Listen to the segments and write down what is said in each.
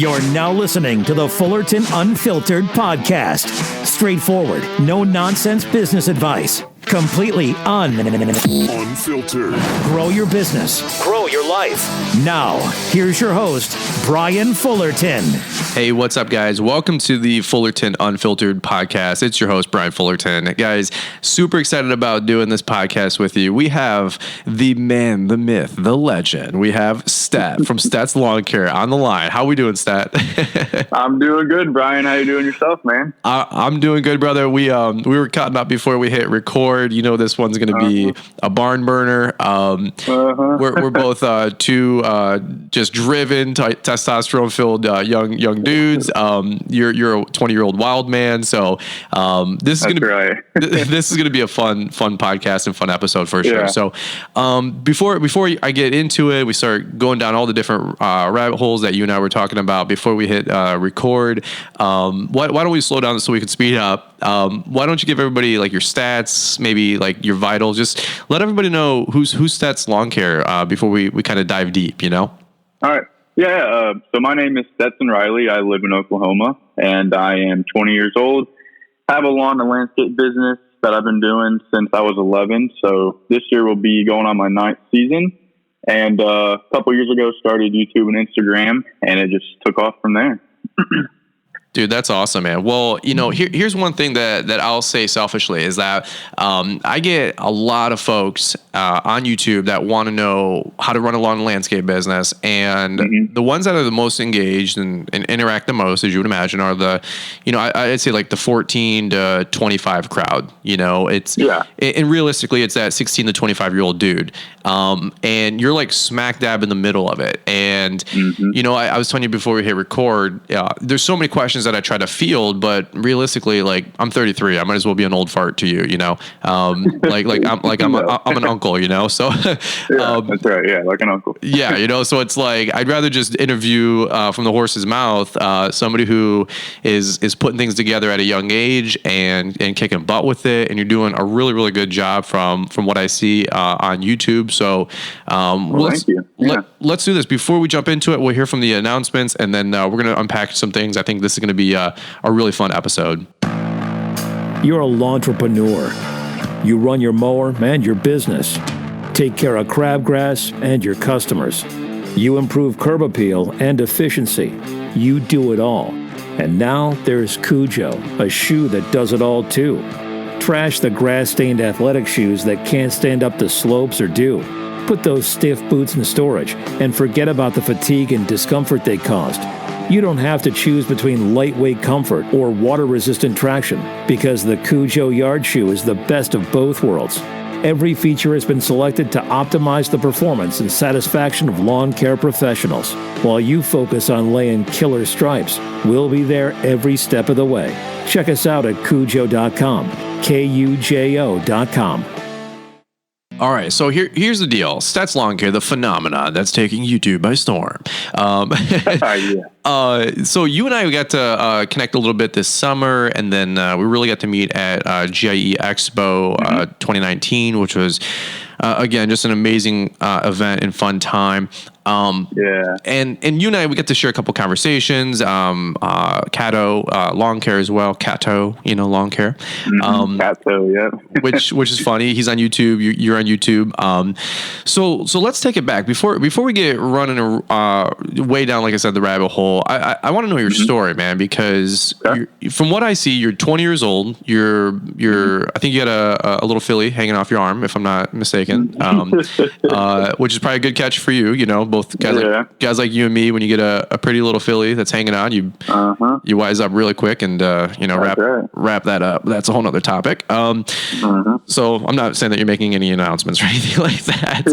You're now listening to the Fullerton Unfiltered podcast. Straightforward, no nonsense business advice. Completely unfiltered. Grow your business. Grow your life. Now, here's your host, Brian Fullerton. Hey, what's up, guys? Welcome to the Fullerton Unfiltered podcast. It's your host, Brian Fullerton. Guys, super excited about doing this podcast with you. We have the man, the myth, the legend. We have Stet from Stets Lawn Care on the line. How we doing, Stet? I'm doing good, Brian. How you doing yourself, man? I'm doing good, brother. We were cutting up before we hit record. You know this one's going to be a barn burner. We're both two just driven, testosterone-filled young dudes. You're a 20-year-old wild man, so this is going to this is going to be a fun podcast and fun episode for sure. So before I get into it, we start going down all the different rabbit holes that you and I were talking about before we hit record. Why don't we slow down so we can speed up? Why don't you give everybody like your stats, maybe like your vitals? Just let everybody know who's Stets Lawn Care before we kind of dive deep, you know? All right. Yeah. So my name is Stetson Riley. I live in Oklahoma and I am 20 years old. I have a lawn and landscape business that I've been doing since I was 11. So this year will be going on my 9th season. And a couple years ago, started YouTube and Instagram, and it just took off from there. Dude, that's awesome, man. Well, you know, here's one thing that I'll say selfishly is that I get a lot of folks on YouTube that want to know how to run a lawn and landscape business. And the ones that are the most engaged and interact the most, as you would imagine, are the, you know, I'd say like the 14 to 25 crowd. You know, and realistically, it's that 16 to 25-year-old dude. And you're like smack dab in the middle of it. And, you know, I was telling you before we hit record, there's so many questions that I try to field, but realistically, like I'm 33, I might as well be an old fart to you, you know, I'm an uncle, you know, so that's right. Yeah. Like an uncle. Yeah. You know, so it's like, I'd rather just interview from the horse's mouth, somebody who is putting things together at a young age and kicking butt with it. And you're doing a really, really good job from what I see on YouTube. So thank you. Let's do this. Before we jump into it, we'll hear from the announcements and then we're going to unpack some things. I think this is going to be a really fun episode. You're a lawntrepreneur. You run your mower and your business. Take care of crabgrass and your customers. You improve curb appeal and efficiency. You do it all. And now there's Cujo, a shoe that does it all too. Trash the grass-stained athletic shoes that can't stand up to slopes or dew. Put those stiff boots in storage and forget about the fatigue and discomfort they caused. You don't have to choose between lightweight comfort or water-resistant traction because the Cujo Yard Shoe is the best of both worlds. Every feature has been selected to optimize the performance and satisfaction of lawn care professionals. While you focus on laying killer stripes, we'll be there every step of the way. Check us out at Cujo.com, Kujo.com. All right, so here's the deal. Stets Lawn Care, the phenomenon that's taking YouTube by storm. So you and I got to connect a little bit this summer, and then we really got to meet at GIE Expo 2019, which was, again, just an amazing event and fun time. And you and I, we get to share a couple conversations, Cato, lawn care as well. Cato, you know, lawn care. Cato, yeah. which is funny. He's on YouTube. You're on YouTube. So let's take it back before we get running way down, like I said, the rabbit hole. I want to know your story, man, because from what I see, you're 20 years old. You're I think you got a little filly hanging off your arm, if I'm not mistaken. Which is probably a good catch for you. You know, both guys like you and me, when you get a pretty little filly that's hanging on, you wise up really quick and wrap that up. That's a whole nother topic. So I'm not saying that you're making any announcements or anything like that.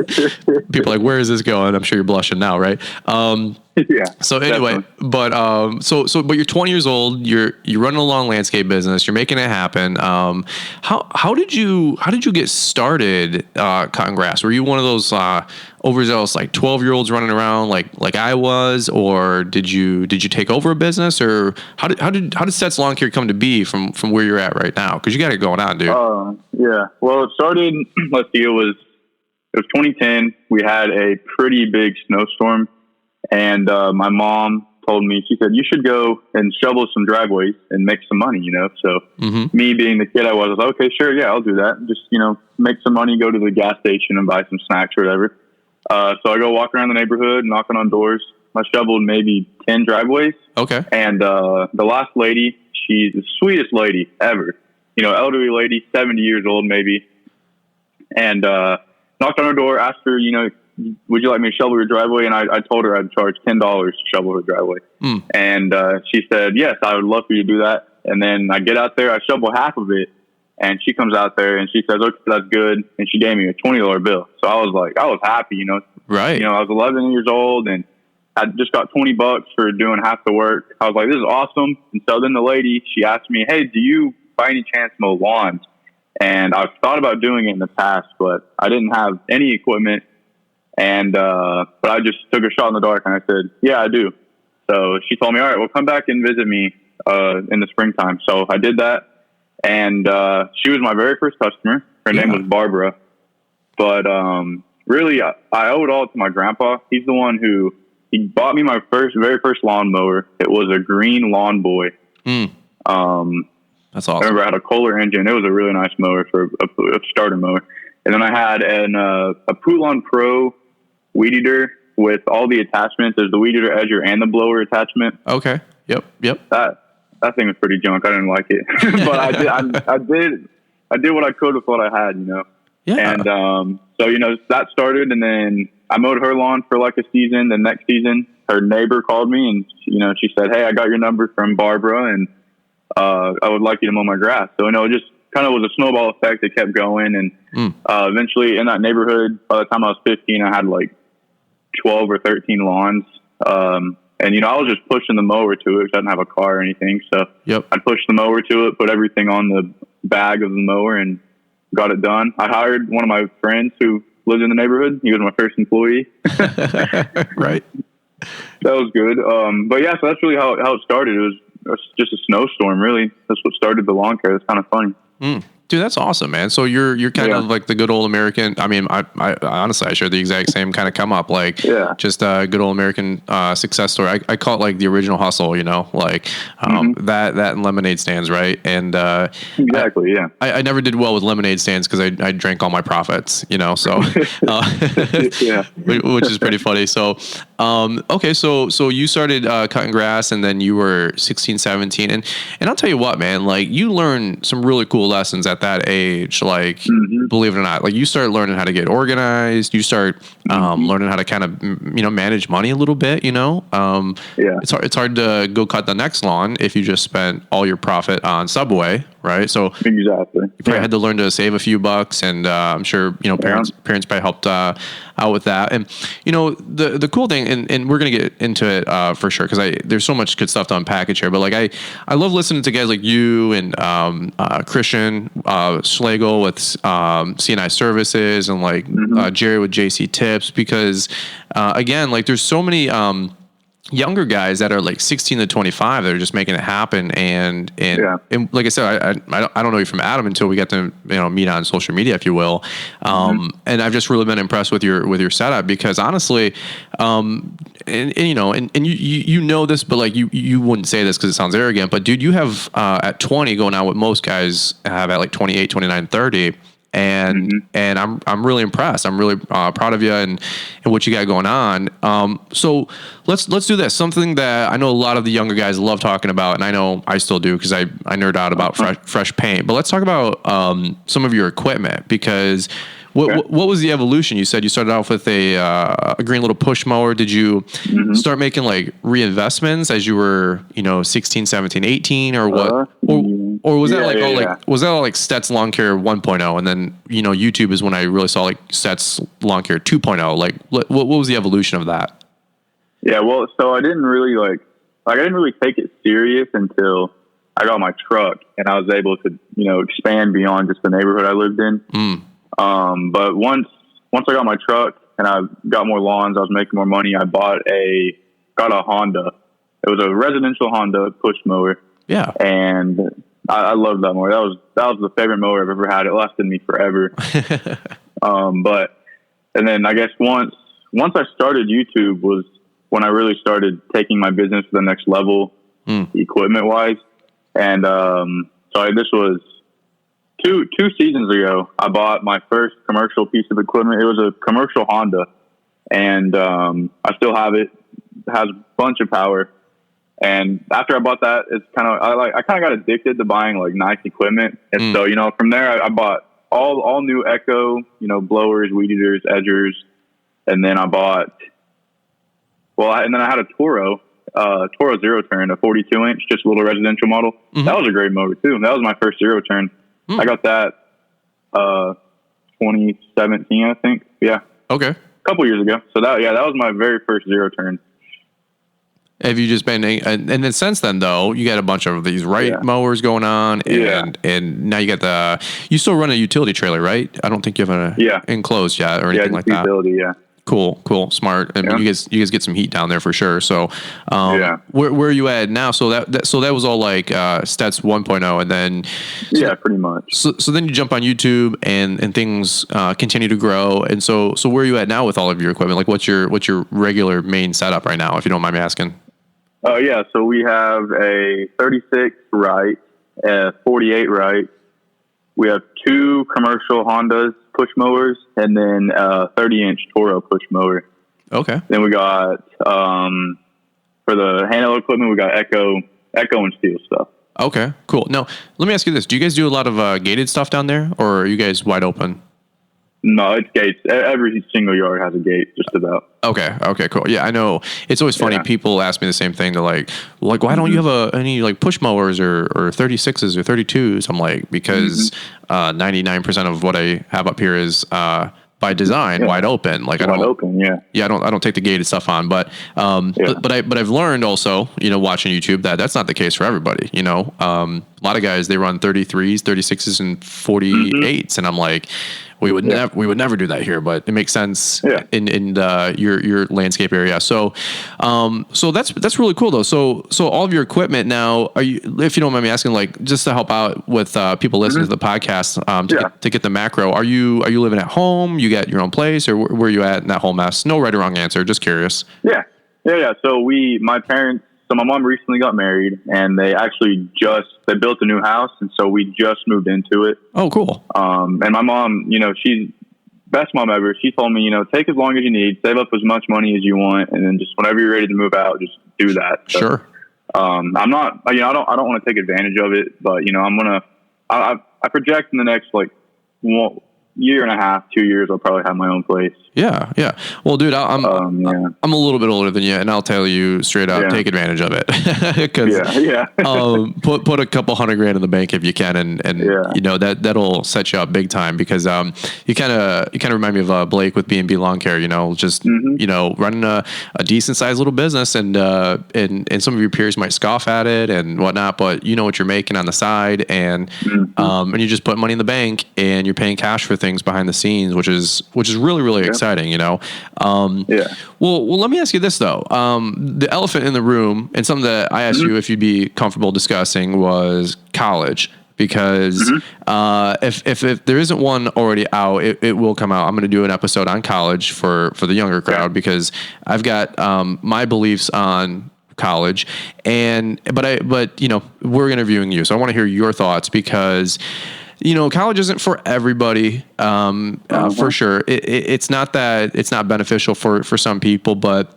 People are like, where is this going? I'm sure you're blushing now, right? Yeah. So anyway, but but you're 20 years old. You're running a lawn landscape business. You're making it happen. How did you get started cutting grass? Were you one of those overzealous like 12-year-olds running around like I was, or did you take over a business, or how did Stets Lawn Care come to be from where you're at right now? Because you got it going on, dude. Yeah. Well, it started. Let's see. It was 2010. We had a pretty big snowstorm. And my mom told me, she said, you should go and shovel some driveways and make some money, you know? So me being the kid I was like, okay, sure. Yeah, I'll do that. Just, you know, make some money, go to the gas station and buy some snacks or whatever. So I go walk around the neighborhood, knocking on doors. I shoveled maybe 10 driveways. Okay. And the last lady, she's the sweetest lady ever. You know, elderly lady, 70 years old maybe. And knocked on her door, asked her, you know, would you like me to shovel your driveway? And I told her I'd charge $10 to shovel her driveway. And she said, yes, I would love for you to do that. And then I get out there, I shovel half of it. And she comes out there and she says, okay, that's good. And she gave me a $20 bill. So I was happy, you know. Right. You know, I was 11 years old and I just got $20 for doing half the work. I was like, this is awesome. And so then the lady, she asked me, hey, do you by any chance mow lawns? And I've thought about doing it in the past, but I didn't have any equipment. And, but I just took a shot in the dark and I said, yeah, I do. So she told me, all right, well, come back and visit me, in the springtime. So I did that. And, she was my very first customer. Her name was Barbara. But, really, I owe it all to my grandpa. He's the one who, he bought me my very first lawnmower. It was a green Lawn Boy. That's awesome. I remember I had a Kohler engine. It was a really nice mower for a starter mower. And then I had a Poulan Pro weed eater with all the attachments. There's the weed eater edger and the blower attachment. Okay. Yep. That thing was pretty junk. I didn't like it, but I did what I could with what I had, you know. Yeah. And so you know that started, and then I mowed her lawn for like a season. The next season, her neighbor called me, and you know she said, "Hey, I got your number from Barbara, and I would like you to mow my grass." So you know, it just kind of was a snowball effect. It kept going, and eventually in that neighborhood, by the time I was 15, I had like 12 or 13 lawns. And, you know, I was just pushing the mower to it because I didn't have a car or anything. So I'd push the mower to it, put everything on the bag of the mower and got it done. I hired one of my friends who lived in the neighborhood. He was my first employee. Right. That was good. But yeah, so that's really how it started. It was just a snowstorm, really. That's what started the lawn care. It's kind of funny. Dude, that's awesome, man. So you're kind of like the good old American. I mean, I honestly, I share the exact same kind of come up, like just a good old American success story. I call it like the original hustle, you know, like that and lemonade stands, right? And exactly, I never did well with lemonade stands because I drank all my profits, you know. So which is pretty funny. So okay, so you started cutting grass, and then you were 16, 17, and I'll tell you what, man, like you learn some really cool lessons at that age, like believe it or not, like you start learning how to get organized, you start learning how to kind of, you know, manage money a little bit, you know. It's hard to go cut the next lawn if you just spent all your profit on Subway, right? So you probably had to learn to save a few bucks, and I'm sure, you know, parents probably helped out with that. And you know, the cool thing, and we're gonna get into it for sure, because there's so much good stuff to unpackage here, but like I love listening to guys like you and Christian Schlegel with CNI Services, and like Jerry with JC Tips, because again, like there's so many younger guys that are like 16 to 25 that are just making it happen, and like I said, I don't know you from Adam until we get to, you know, meet on social media, if you will, and I've just really been impressed with your setup, because honestly, and you know, and you know this, but like you wouldn't say this because it sounds arrogant, but dude, you have at 20 going out what most guys have at like 28, 29, 30. And I'm really impressed. I'm really proud of you and what you got going on. So let's do this. Something that I know a lot of the younger guys love talking about, and I know I still do because I nerd out about fresh paint. But let's talk about some of your equipment, because what was the evolution? You said you started off with a green little push mower. Did you start making like reinvestments as you were, you know, 16, 17, 18, or what? Or was that was that all like Stets Lawn Care 1.0, and then, you know, YouTube is when I really saw like Stets Lawn Care 2.0. Like what was the evolution of that? Yeah, well, so I didn't really I didn't really take it serious until I got my truck and I was able to, you know, expand beyond just the neighborhood I lived in. But once I got my truck and I got more lawns, I was making more money. I got a Honda. It was a residential Honda push mower. Yeah. And I loved that mower. That was the favorite mower I've ever had. It lasted me forever. And then I guess once I started, YouTube was when I really started taking my business to the next level, equipment wise. And, this was two seasons ago. I bought my first commercial piece of equipment. It was a commercial Honda, and, I still have it. It has a bunch of power. And after I bought that, it's I kind of got addicted to buying like nice equipment. And so, from there, I bought all new Echo, blowers, weed eaters, edgers. And then I bought, and then I had a Toro zero turn, a 42 inch, just a little residential model. That was a great motor too. That was my first zero turn. I got that, 2017, I think. Yeah. Okay. A couple years ago. So that was my very first zero turn. Have you just been, and then since then though, you got a bunch of these mowers going on, and now you got you still run a utility trailer, right? I don't think you have enclosed yet or anything like that. Utility, Cool, smart. I mean, you guys get some heat down there for sure. So, where are you at now? So that was all like Stets 1.0, and then pretty much. So then you jump on YouTube, and things continue to grow. And so where are you at now with all of your equipment? Like, what's your regular main setup right now, if you don't mind me asking? So we have a 36 right, a 48 right. We have 2 commercial Hondas push mowers, and then a 30-inch Toro push mower. Okay. Then we got for the handheld equipment, we got Echo and Steel stuff. Okay, cool. Now, let me ask you this: do you guys do a lot of gated stuff down there, or are you guys wide open? No, it's gates. Every single yard has a gate, just about. Okay, cool. Yeah, I know. It's always funny. People ask me the same thing. They're like, why don't you have any like push mowers or 36s or 32s? I'm like, because 99% of what I have up here is by design wide open. Like I don't take the gated stuff on, but I've learned also, watching YouTube that's not the case for everybody. A lot of guys, they run 33s, 36s, and 48s, and I'm like, we would never do that here, but it makes sense in your landscape area. So that's really cool though. So all of your equipment now, are you, if you don't mind me asking, like just to help out with people listening to the podcast, to get the macro, are you living at home? You got your own place, or where are you at in that whole mess? No right or wrong answer. Just curious. Yeah. So my mom recently got married, and they actually they built a new house, and so we just moved into it. Oh, cool. And my mom, she's best mom ever. She told me, take as long as you need, save up as much money as you want, and then just whenever you're ready to move out, just do that. So, sure. I'm not, I don't want to take advantage of it, but I project in the next year and a half, 2 years, I'll probably have my own place. Yeah. Well, dude, I'm a little bit older than you, and I'll tell you straight up, take advantage of it. Because put a couple $100,000 in the bank if you can, and that'll set you up big time. Because you kind of remind me of Blake with B&B Lawn Care. Running a decent sized little business, and some of your peers might scoff at it and whatnot, but you know what you're making on the side, and you just put money in the bank, and you're paying cash for things behind the scenes, which is really, really exciting. Well, let me ask you this though. The elephant in the room, and something that I asked you if you'd be comfortable discussing, was college. Because if there isn't one already out, it will come out. I'm going to do an episode on college for the younger crowd, because I've got my beliefs on college, but we're interviewing you, so I want to hear your thoughts, because college isn't for everybody, for sure. It's not that it's not beneficial for some people, but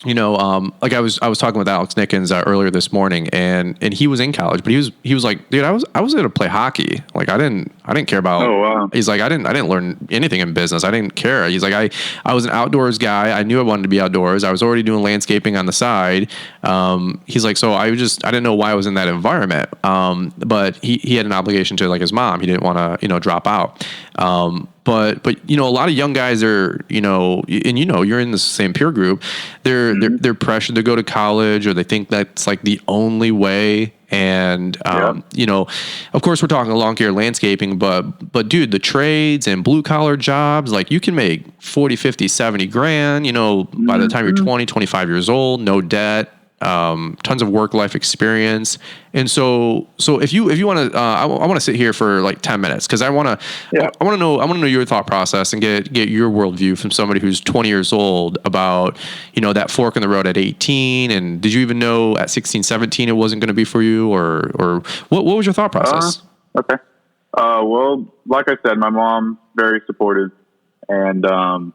like I was talking with Alex Nickens earlier this morning, and he was in college, but he was like, dude, I was going to play hockey. Like I didn't care about. Oh wow. He's like, I didn't learn anything in business. I didn't care. He's like, I was an outdoors guy. I knew I wanted to be outdoors. I was already doing landscaping on the side. He's like, so I didn't know why I was in that environment. But he had an obligation to his mom. He didn't want to drop out. But a lot of young guys are, and you're in the same peer group. They're pressured to go to college, or they think that's like the only way. And of course, we're talking lawn care, landscaping, but dude, the trades and blue collar jobs, like you can make 40, 50, 70 grand. By the time you're 20, 25 years old, no debt. tons of work life experience. And so if you want to, I want to sit here for like 10 minutes because I want to know your thought process and get your worldview from somebody who's 20 years old about, that fork in the road at 18. And did you even know at 16, 17, it wasn't going to be for you, or what was your thought process? Okay. Well, like I said, my mom, very supportive, and,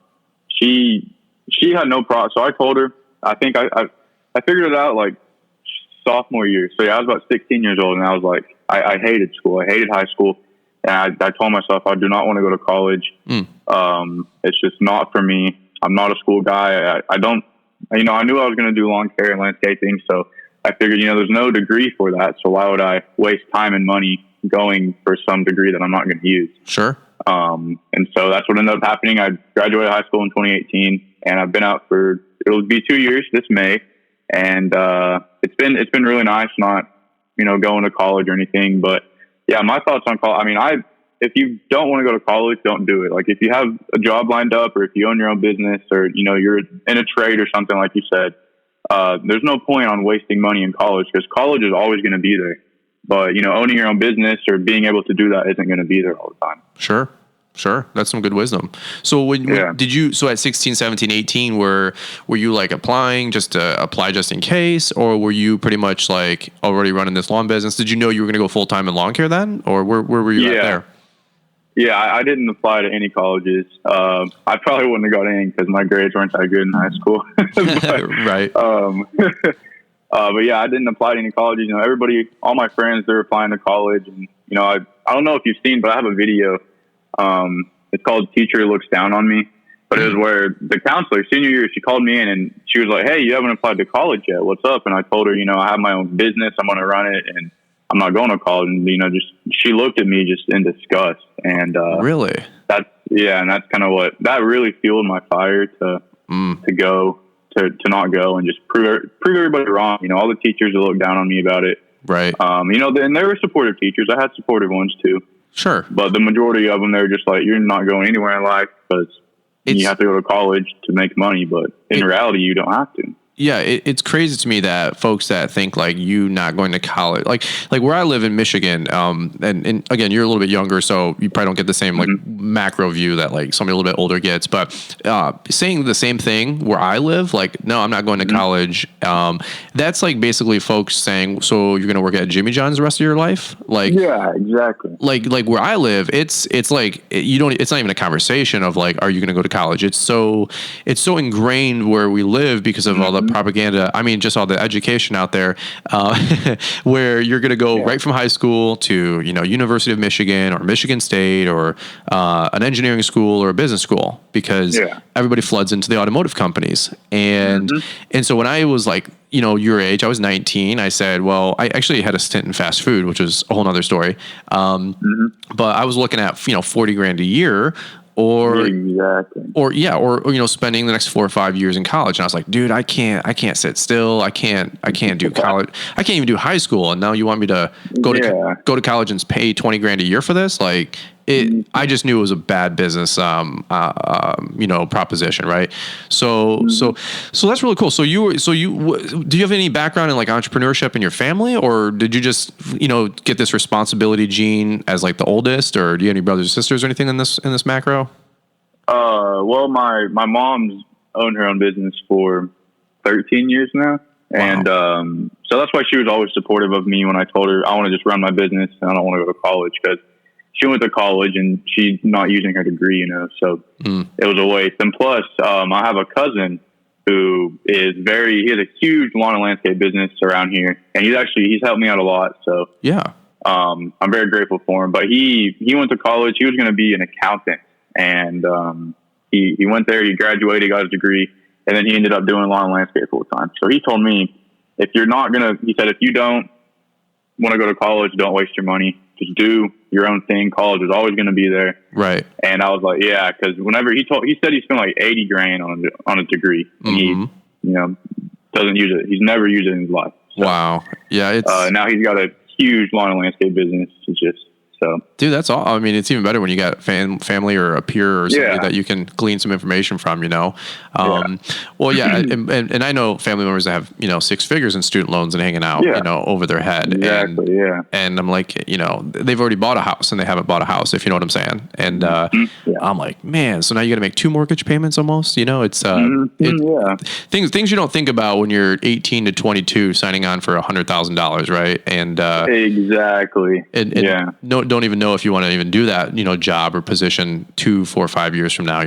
she had no problem. So I told her, I think I figured it out like sophomore year. So yeah, I was about 16 years old, and I was like, I hated school. I hated high school. And I told myself I do not want to go to college. It's just not for me. I'm not a school guy. I don't, I knew I was going to do lawn care and landscaping. So I figured, there's no degree for that. So why would I waste time and money going for some degree that I'm not going to use? Sure. And so that's what ended up happening. I graduated high school in 2018, and I've been out it'll be 2 years this May. And, it's been really nice, not, going to college or anything, but yeah, my thoughts on college. If you don't want to go to college, don't do it. Like if you have a job lined up, or if you own your own business, or, you're in a trade or something, like you said, there's no point on wasting money in college, because college is always going to be there. But, owning your own business or being able to do that isn't going to be there all the time. Sure. That's some good wisdom. So so at 16, 17, 18, were you like applying just to apply just in case, or were you pretty much like already running this lawn business? Did you know you were going to go full time in lawn care then, or where were you at there? Yeah, I didn't apply to any colleges. I probably wouldn't have got in because my grades weren't that good in high school. Right. But yeah, I didn't apply to any colleges. All my friends, they're applying to college, and I don't know if you've seen, but I have a video. It's called "Teacher Looks Down on Me," but it was where the counselor, senior year, she called me in and she was like, "Hey, you haven't applied to college yet. What's up?" And I told her, I have my own business. I'm going to run it, and I'm not going to college. And she looked at me just in disgust. And really, and that's kind of that really fueled my fire to not go and just prove everybody wrong. All the teachers that looked down on me about it. Right. And there were supportive teachers. I had supportive ones too. Sure. But the majority of them, they're just like, you're not going anywhere in life because you have to go to college to make money. But in reality, you don't have to. Yeah, it's crazy to me that folks that think like you not going to college, like where I live in Michigan, and again, you're a little bit younger, so you probably don't get the same like macro view that like somebody a little bit older gets. But saying the same thing where I live, like, no, I'm not going to college. That's like basically folks saying, so you're going to work at Jimmy John's the rest of your life? Like, yeah, exactly. Like where I live, it's like it's not even a conversation of like, are you going to go to college? It's so ingrained where we live because of all the propaganda. Just all the education out there, where you're going to go right from high school to, University of Michigan or Michigan State or an engineering school or a business school, because everybody floods into the automotive companies. And so when I was like, your age, I was 19. I said, well, I actually had a stint in fast food, which was a whole nother story. But I was looking at, $40,000 a year. Or spending the next 4 or 5 years in college. And I was like, dude, I can't sit still. I can't do college. I can't even do high school. And now you want me to go to college and pay $20,000 a year for this? Like I just knew it was a bad business, proposition. Right. So that's really cool. Do you have any background in like entrepreneurship in your family, or did you just, get this responsibility gene as like the oldest, or do you have any brothers or sisters or anything in this macro? Well, my mom's owned her own business for 13 years now. Wow. And, so that's why she was always supportive of me when I told her I want to just run my business and I don't want to go to college, because she went to college and she's not using her degree, so it was a waste. And plus, I have a cousin who he has a huge lawn and landscape business around here, and he's helped me out a lot. So yeah, I'm very grateful for him. But he went to college. He was going to be an accountant, and he went there. He graduated, got his degree, and then he ended up doing lawn and landscape full time. So he told me, if you don't want to go to college, don't waste your money. Just do your own thing. College is always going to be there. Right. And I was like, yeah, because whenever he said he spent like $80,000 on a degree, and he, doesn't use it. He's never used it in his life. So, wow. Yeah. It's now he's got a huge lawn and landscape business. It's just So, dude, that's all. I mean, it's even better when you got family or a peer or somebody that you can glean some information from, Well, yeah. And I know family members that have, 6 figures in student loans and hanging out, over their head. Exactly. And I'm like, they've already bought a house and they haven't bought a house, if you know what I'm saying. And, I'm like, man, so now you got to make 2 mortgage payments almost, it's, things you don't think about when you're 18 to 22 signing on for $100,000. Right. And, exactly. And don't even know if you want to even do that, job or position 2, 4, 5 years from now,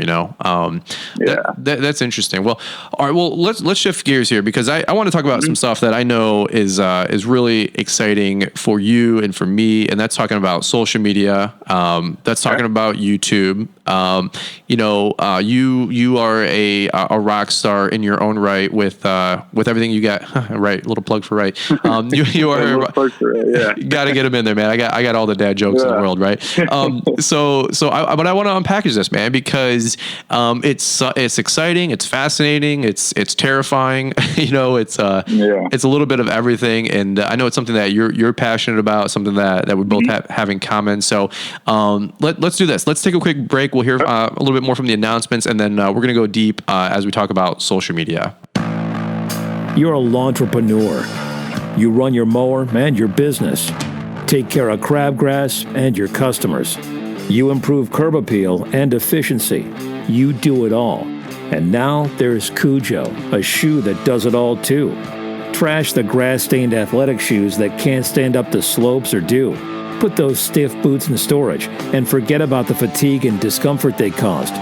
that's interesting. Well, all right, well, let's shift gears here because I want to talk about some stuff that I know is really exciting for you and for me. And that's talking about social media. That's talking about YouTube. You are a rock star in your own right with everything you got. Right. Little plug for right. You are got to get them in there, man. I got all the dad jokes in the world. Right. But I want to unpackage this, man, because it's exciting. It's fascinating. It's terrifying. It's a little bit of everything. And I know it's something that you're passionate about, something that we both have in common. So let's do this. Let's take a quick break. We'll hear a little bit more from the announcements, and then we're going to go deep as we talk about social media. You're a lawntrepreneur. You run your mower and your business. Take care of crabgrass and your customers. You improve curb appeal and efficiency. You do it all. And now there's Cujo, a shoe that does it all too. Trash the grass-stained athletic shoes that can't stand up to slopes or dew. Put those stiff boots in storage and forget about the fatigue and discomfort they caused.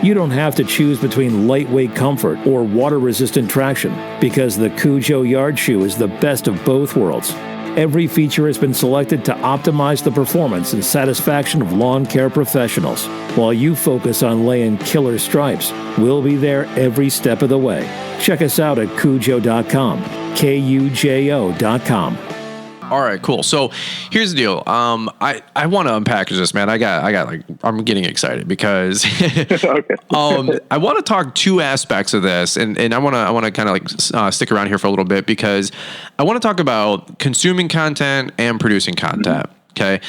You don't have to choose between lightweight comfort or water-resistant traction because the Cujo Yard Shoe is the best of both worlds. Every feature has been selected to optimize the performance and satisfaction of lawn care professionals. While you focus on laying killer stripes, we'll be there every step of the way. Check us out at Cujo.com, Kujo.com. All right, cool. So here's the deal. I want to unpackage this, man. I'm getting excited because I want to talk 2 aspects of this, and I want to kind of stick around here for a little bit because I want to talk about consuming content and producing content. Okay.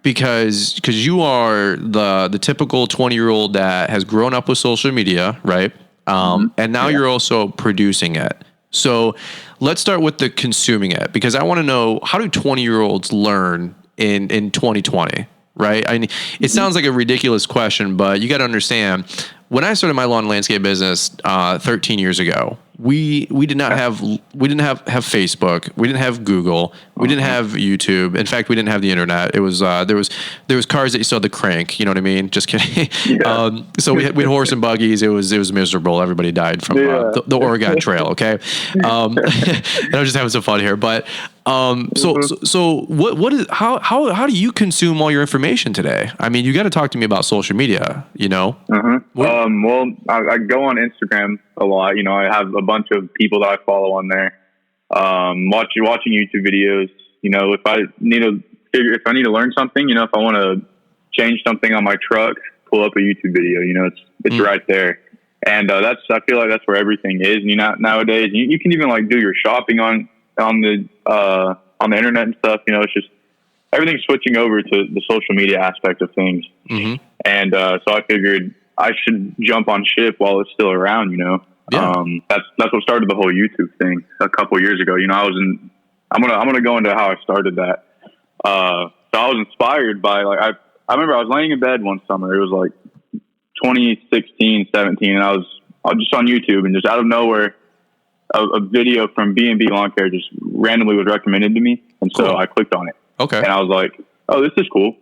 Because you are the typical 20-year-old that has grown up with social media, right? And now you're also producing it. So let's start with the consuming it, because I want to know, how do 20-year-olds learn in 2020, right? I mean, it sounds like a ridiculous question, but you got to understand, when I started my lawn and landscape business 13 years ago, we didn't have Facebook, we didn't have Google, we didn't have YouTube. In fact, we didn't have the internet. It was there was cars that you still had to crank. You know what I mean? Just kidding. So we had horse and buggies. It was miserable. Everybody died from the Oregon Trail. Okay, and I'm just having some fun here. But so what is how do you consume all your information today? I mean, you got to talk to me about social media. Well, I go on Instagram a lot. I have a bunch of people that I follow on there. Watching YouTube videos. If I need to learn something, if I want to change something on my truck, pull up a YouTube video. It's right there. And I feel like that's where everything is. Nowadays you can even do your shopping on the internet and stuff. It's just everything's switching over to the social media aspect of things. And so I figured I should jump on ship while it's still around. That's what started the whole YouTube thing a couple years ago. I'm gonna go into how I started that. So I was inspired by I remember I was laying in bed one summer. It was 2016, 17, and I was just on YouTube, and just out of nowhere, a video from B&B Lawn Care just randomly was recommended to me, and so I clicked on it. Okay, and I was like, "Oh, this is cool."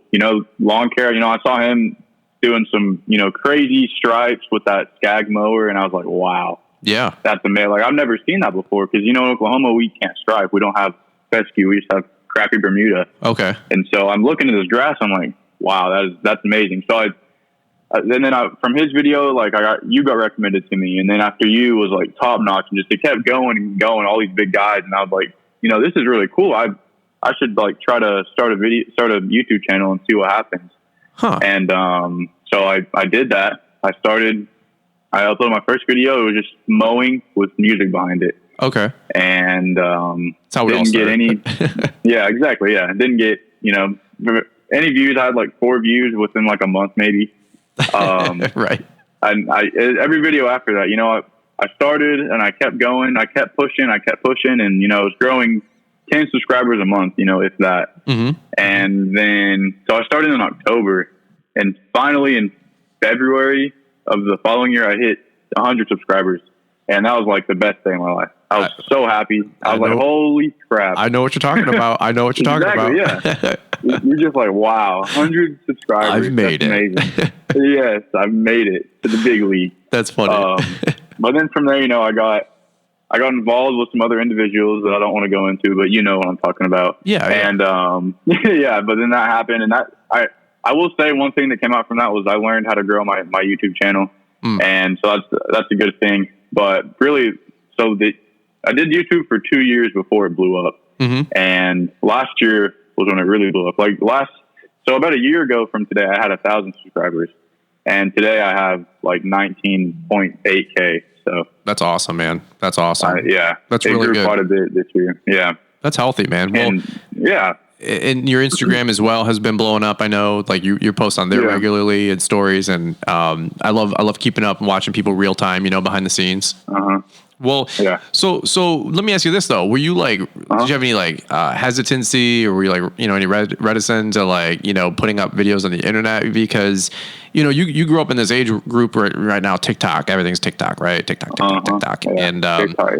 Lawn care. I saw him doing some crazy stripes with that Skag mower, and I was like, "Wow, yeah, that's amazing." I've never seen that before because in Oklahoma we can't stripe. We don't have fescue. We just have crappy Bermuda. Okay, and so I'm looking at this grass. I'm like, "Wow, that's amazing." So from his video, you got recommended to me, and then after you was top notch, and just it kept going and going. All these big guys, and I was like, this is really cool. I should try to start a YouTube channel and see what happens. Huh. And so I did that. I uploaded my first video. It was just mowing with music behind it. Okay. And that's how we all started. Yeah, exactly. Yeah, didn't get any views. I had like 4 views within like a month, maybe. Right. Every video after that, you know, I started and I kept going. I kept pushing, and, you know, I was growing 10 subscribers a month, you know, if that. Mm-hmm. And then, so I started in October, and finally in February of the following year, I hit 100 subscribers. And that was like the best day of my life. I was so happy. I was like, holy crap. I know what you're talking about. I know what you're talking about. Yeah. You're just like, wow, 100 subscribers. I've made That's it. Amazing. Yes, I've made it to the big league. That's funny. But then from there, you know, I got involved with some other individuals that I don't want to go into, but you know what I'm talking about. Yeah. And yeah, but then that happened, and that I will say one thing that came out from that was I learned how to grow my YouTube channel, and so that's a good thing. But really, I did YouTube for 2 years before it blew up, and last year was when it really blew up. So about a year ago from today, I had 1,000 subscribers, and today I have like 19.8K. So that's awesome, man. That's awesome. Yeah, that's really good. Quite a bit this year. Yeah, that's healthy, man. Well, yeah. And your Instagram as well has been blowing up. I know, like you post on there regularly and stories, and I love keeping up and watching people real time, you know, behind the scenes. Well, yeah. So let me ask you this though: were you like, did you have any like hesitancy, or were you like, you know, any reticent to like, you know, putting up videos on the internet? Because, you know, you grew up in this age group right now. TikTok, everything's TikTok, right? TikTok, yeah. And TikTok,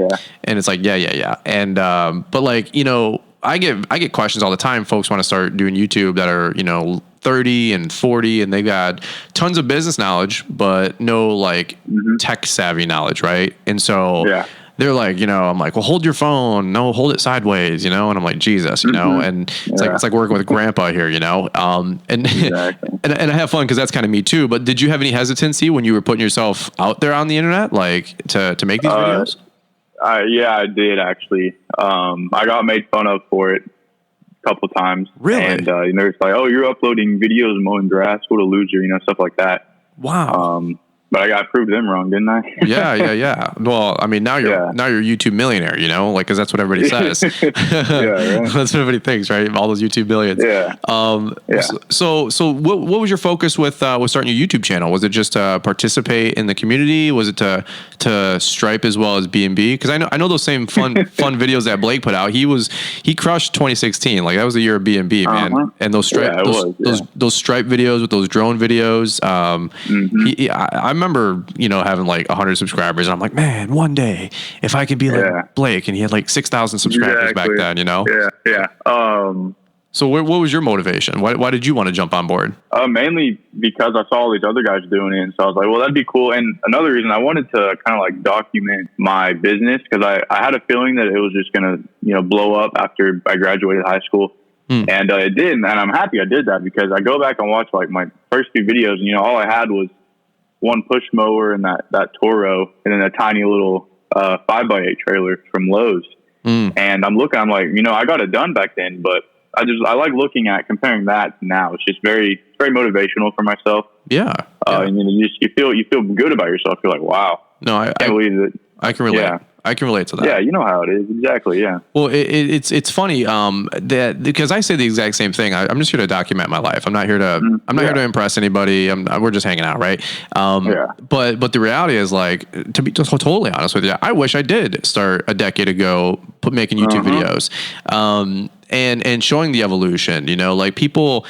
and it's like yeah, and but like, you know, I get questions all the time. Folks want to start doing YouTube that are, you know, 30 and 40, and they've got tons of business knowledge, but no like tech savvy knowledge. Right. And so they're like, you know, I'm like, well, hold your phone. No, hold it sideways, you know? And I'm like, Jesus, you know, and it's like working with grandpa here, you know? And, and I have fun, cause that's kind of me too. But did you have any hesitancy when you were putting yourself out there on the internet, like to make these videos? Yeah, I did actually. I got made fun of for it a couple times. Really? And, you know, it's like, oh, you're uploading videos mowing grass. What a loser, you know, stuff like that. Wow. But I got to prove them wrong, didn't I? Yeah. Well, I mean, now you're a YouTube millionaire, you know, like, cause that's what everybody says. Right. That's what everybody thinks, right? All those YouTube billions. Yeah. So what was your focus with starting your YouTube channel? Was it just to participate in the community? Was it to Stripe as well as B&B? Cause I know those same fun videos that Blake put out. He crushed 2016. Like that was the year of B&B, man. And those Stripe, those Stripe videos with those drone videos. I remember, you know, having like 100 subscribers, and I'm like, man, one day if I could be like Blake, and he had like 6,000 subscribers back then, you know? Yeah. So what was your motivation? Why did you want to jump on board? Mainly because I saw all these other guys doing it, and so I was like, well, that'd be cool. And another reason I wanted to kind of like document my business, because I had a feeling that it was just gonna, you know, blow up after I graduated high school. And it did, and I'm happy I did that, because I go back and watch like my first few videos, and you know, all I had was one push mower and that Toro, and then a tiny little 5x8 trailer from Lowe's. And I'm like, you know, I got it done back then, but I like looking at comparing that to now. It's just very motivational for myself. Yeah. And you feel good about yourself. You're like, wow. No, I can't believe it. I can relate. Yeah. I can relate to that. Yeah, you know how it is. Exactly, yeah. Well, it's funny that because I say the exact same thing. I'm just here to document my life. I'm not here to here to impress anybody. We're just hanging out, right? But the reality is, like, to be just totally honest with you, I wish I did start a decade ago making YouTube videos. And showing the evolution, you know, like people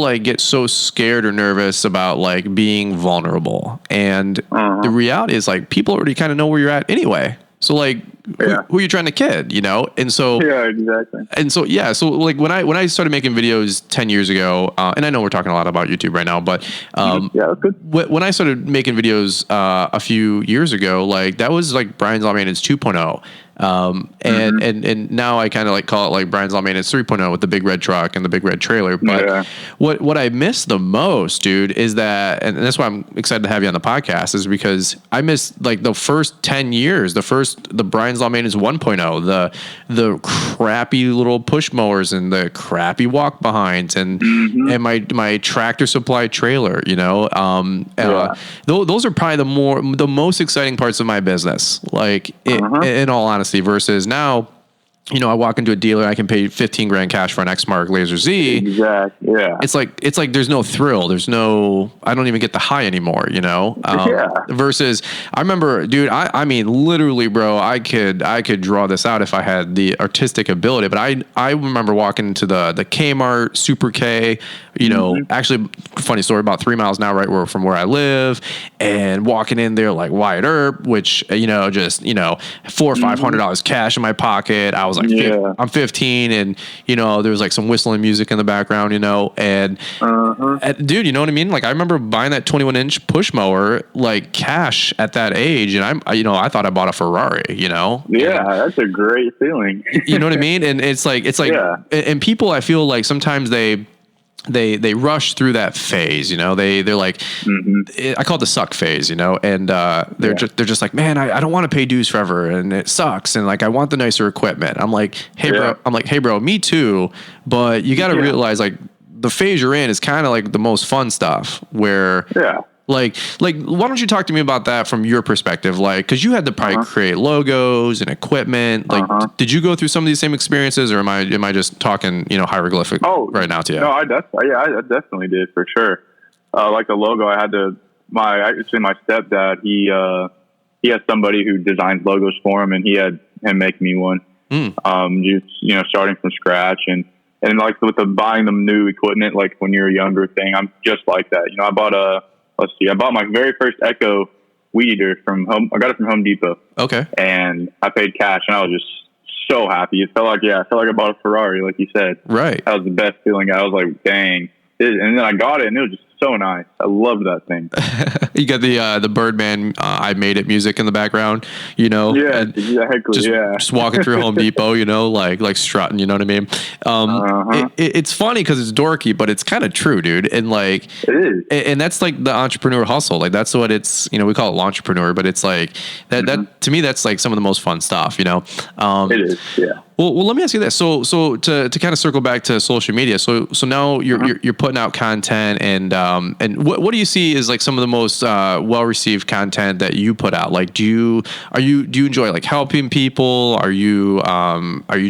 like get so scared or nervous about like being vulnerable. And the reality is, like, people already kind of know where you're at anyway. So like, who are you trying to kid, you know? And so, exactly. And so, so like when I started making videos 10 years ago, and I know we're talking a lot about YouTube right now, but, that's good. When I started making videos, a few years ago, like that was like Brian's Law Maintenance 2.0. And now I kind of like call it like Brian's Law Maintenance 3.0 with the big red truck and the big red trailer. But what I miss the most, dude, is that, and that's why I'm excited to have you on the podcast, is because I missed like the first 10 years, the Brian's Law Maintenance 1.0, the crappy little push mowers and the crappy walk behinds and my Tractor Supply trailer, you know, those are probably the most exciting parts of my business. Like in all honesty, versus now, I walk into a dealer, I can pay 15 grand cash for an X-Mark Laser Z. Exactly. Yeah. It's like there's no thrill. I don't even get the high anymore, versus I remember, dude, I mean, literally, bro, I could draw this out if I had the artistic ability, but I remember walking into the Kmart Super K, actually funny story, about 3 miles now, right from where I live, and walking in there like Wyatt Earp, which, just, $400 or $500 cash in my pocket. I was like, I'm 15, and there was like some whistling music in the background, and dude, you know what I mean? Like, I remember buying that 21-inch push mower like cash at that age, and I thought I bought a Ferrari, Yeah, that's a great feeling. You know what I mean? And it's like, and people, I feel like sometimes they rush through that phase, they're like, I call it the suck phase, and they're just like, man, I don't want to pay dues forever, and it sucks, and like I want the nicer equipment. I'm like, hey bro, me too, but you got to realize, like, the phase you're in is kind of like the most fun stuff, where like why don't you talk to me about that from your perspective? Like, because you had to probably create logos and equipment. Like, did you go through some of these same experiences, or am I just talking hieroglyphic right now to you? No, I definitely did, for sure. Like the logo, I had to my stepdad. He has somebody who designs logos for him, and he had him make me one. Just starting from scratch, and like with the buying them new equipment, like when you're a younger thing, I'm just like that. I bought my very first Echo weed eater from home. I got it from Home Depot. Okay. And I paid cash, and I was just so happy. It felt like I bought a Ferrari, like you said. Right. That was the best feeling. I was like, dang. And then I got it, and it was just so nice. I loved that thing. You got the Birdman I Made It music in the background, Yeah, exactly. Just walking through Home Depot, like strutting, you know what I mean? It's funny because it's dorky, but it's kind of true, dude. And like, it is. And that's like the entrepreneur hustle. Like, that's what it's, we call it entrepreneur, but it's like that to me, that's like some of the most fun stuff, It is. Yeah. Well, let me ask you this. So to kind of circle back to social media. So now you're putting out content, and what do you see is like some of the most well received content that you put out? Like, do you enjoy like helping people? Are you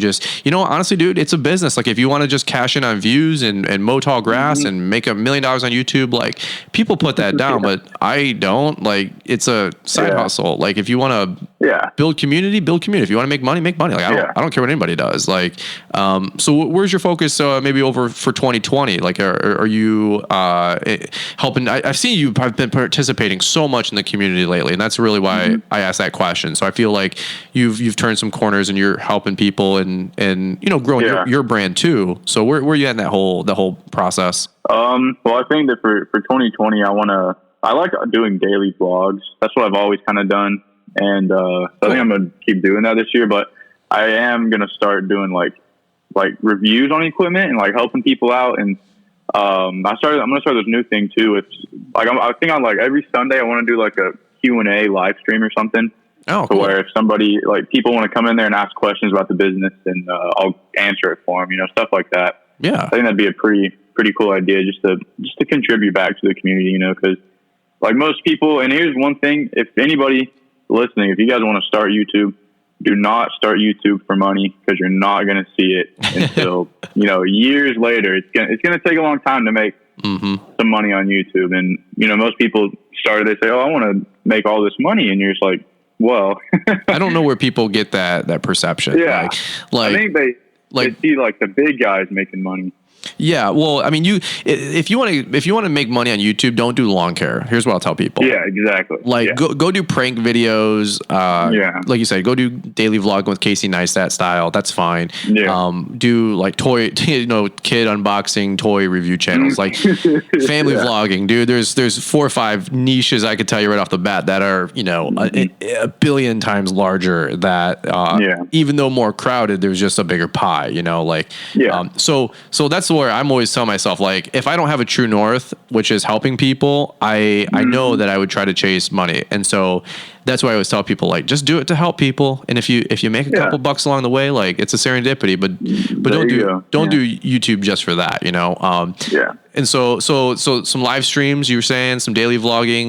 just, honestly, dude, it's a business. Like, if you want to just cash in on views and mow tall grass and make $1 million on YouTube, like, people put that down, but I don't. Like, it's a side hustle. Like, if you want to build community. If you want to make money, make money. Like, I don't care what anybody does. Like, so where's your focus maybe over for 2020? Like, are you helping? I've seen you have been participating so much in the community lately, and that's really why I asked that question. So I feel like you've turned some corners, and you're helping people and growing your brand too. So where are you at in that whole process? Well, I think that for 2020, I like doing daily vlogs. That's what I've always kind of done. And so I think I'm going to keep doing that this year, but I am going to start doing like reviews on equipment and like helping people out. And I'm going to start this new thing too. It's like, I think on like every Sunday, I want to do like a Q&A live stream or something. Oh, cool. Where if somebody, like, people want to come in there and ask questions about the business, and I'll answer it for them, stuff like that. Yeah. I think that'd be a pretty cool idea just to contribute back to the community, because like most people, and here's one thing, if anybody listening, if you guys want to start YouTube, do not start YouTube for money, because you're not going to see it until years later. It's going to take a long time to make some money on YouTube. And most people started, they say, oh, I want to make all this money, and you're just like, well, I don't know where people get that perception. Yeah, like I think they see like the big guys making money. Yeah, well, I mean, if you want to make money on YouTube, don't do lawn care. Here's what I'll tell people. Yeah, exactly. Like, go do prank videos. Like you said, go do daily vlog with Casey Neistat style. That's fine. Yeah. Do like toy, kid unboxing, toy review channels, like family vlogging, dude. There's 4 or 5 niches I could tell you right off the bat that are a billion times larger. That even though more crowded, there's just a bigger pie. So that's where I'm always telling myself, like, if I don't have a true north, which is helping people, I know that I would try to chase money. And so that's why I always tell people, like, just do it to help people. And if you make a couple bucks along the way, like, it's a serendipity, but don't do YouTube just for that, And so some live streams, you were saying, some daily vlogging,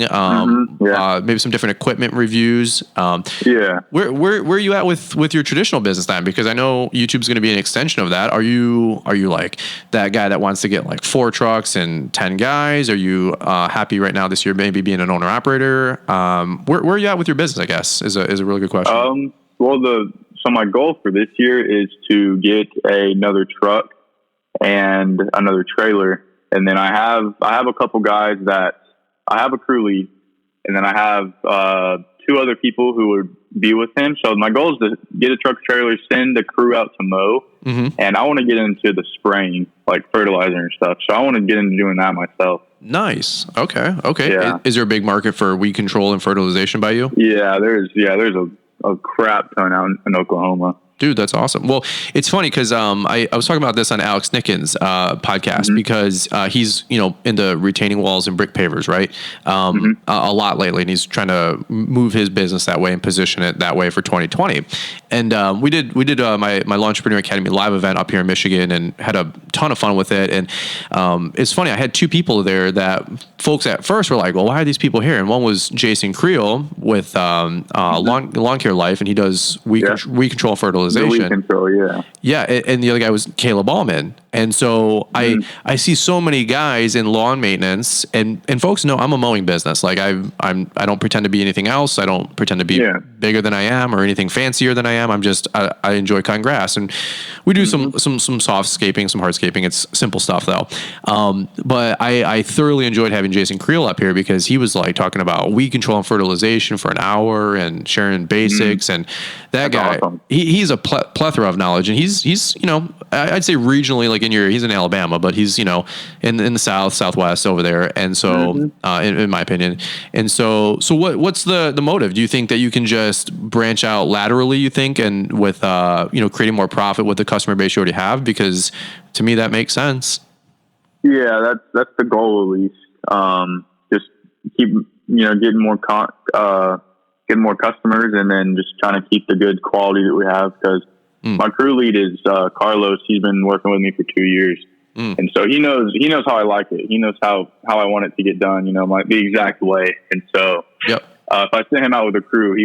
maybe some different equipment reviews. Where are you at with your traditional business then? Because I know YouTube's going to be an extension of that. Are you like that guy that wants to get like 4 trucks and 10 guys? Are you happy right now this year maybe being an owner operator? Where are you at with your business, I guess, is a really good question. So my goal for this year is to get another truck and another trailer. And then I have a couple guys that I have a crew lead, and then I have 2 other people who would be with him. So my goal is to get a truck trailer, send the crew out to mow, and I want to get into the spraying, like fertilizer and stuff. So I want to get into doing that myself. Nice. Okay. Yeah. Is there a big market for weed control and fertilization by you? Yeah, there's a crap ton out in Oklahoma. Dude, that's awesome. Well, it's funny because I was talking about this on Alex Nickens' podcast because he's into retaining walls and brick pavers, right? A lot lately, and he's trying to move his business that way and position it that way for 2020. And we did my Launchpreneur Academy live event up here in Michigan and had a ton of fun with it. And it's funny, I had 2 people there that folks at first were like, "Well, why are these people here?" And one was Jason Creel with Lawn Care Life, and he does weed control and fertilization. Weed control, yeah, and the other guy was Caleb Allman, and so I see so many guys in lawn maintenance, and folks know I'm a mowing business. Like I don't pretend to be anything else. I don't pretend to be bigger than I am or anything fancier than I am. I enjoy cutting grass, and we do some softscaping, some hardscaping. It's simple stuff though. But I thoroughly enjoyed having Jason Creel up here because he was like talking about weed control and fertilization for an hour and sharing basics, and that guy, awesome. He's a plethora of knowledge, and he's I'd say regionally, like he's in Alabama, but he's in the southwest over there, and so in my opinion, and so what's the motive? Do you think that you can just branch out laterally? You think, and with creating more profit with the customer base you already have? Because to me that makes sense. Yeah, that's the goal at least. Just keep getting more customers, and then just trying to keep the good quality that we have. Because my crew lead is Carlos. He's been working with me for 2 years, and so he knows how I like it. He knows how I want it to get done. The exact way. And so if I sent him out with a crew,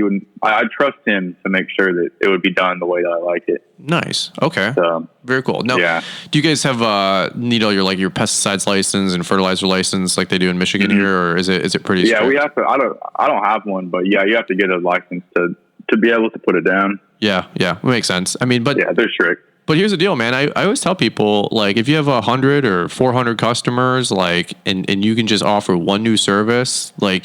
I'd trust him to make sure that it would be done the way that I like it. Nice. Okay. So, very cool. Now, do you guys have your pesticides license and fertilizer license like they do in Michigan here, or is it pretty strict? We have to. I don't have one, but you have to get a license to be able to put it down. Yeah, it makes sense. I mean, but they're strict. But here's the deal, man. I always tell people, like, if you have 100 or 400 customers, like, and you can just offer one new service, like,